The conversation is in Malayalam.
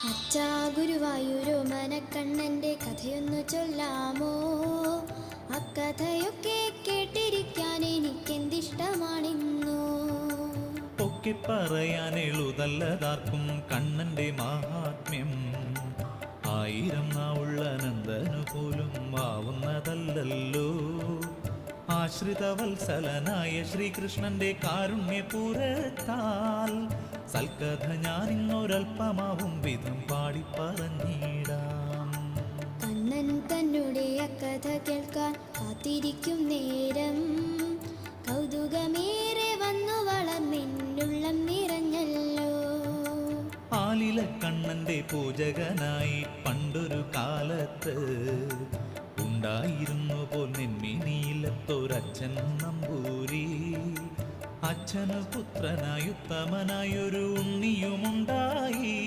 അച്ഛാ ഗുരുവായൂരോ മനക്കണ്ണൻ്റെ കഥയൊന്നു ചൊല്ലാമോ? അക്കഥയൊക്കെ കേട്ടിരിക്കാൻ എനിക്കെന്തിഷ്ടമാണിന്നു. ഒക്കെ പറയാൻ എളുതല്ലതാർക്കും കണ്ണന്റെ മാഹാത്മ്യം. 1000 നാവുള്ള നന്ദനു പോലും ആവുന്നതല്ലല്ലോ. ആശ്രിതവത്സലനായ ശ്രീകൃഷ്ണന്റെ കാരുണ്യപൂരത്താൽ സൽക്കഥ ഞാനിന്നൊരൽപ്പമാവും വിധം പാടി പറഞ്ഞിടാം. കണ്ണൻ തന്നുടെ അക്കഥ കേൾക്കാൻ കാത്തിരിക്കും നേരം കൗതുകമേറെ വന്നു വളർന്നിന്നുള്ളം നിറഞ്ഞല്ലോ. ആലില കണ്ണന്റെ പൂജകനായി പണ്ടൊരു കാലത്ത് ഉണ്ടായിരുന്നു പോൽ നെന്മിനിയിലത്തൊരച്ഛൻ നമ്പൂരി. അച്ഛന് പുത്രനായി ഉത്തമനായൊരു ഉണ്ണിയുമുണ്ടായി.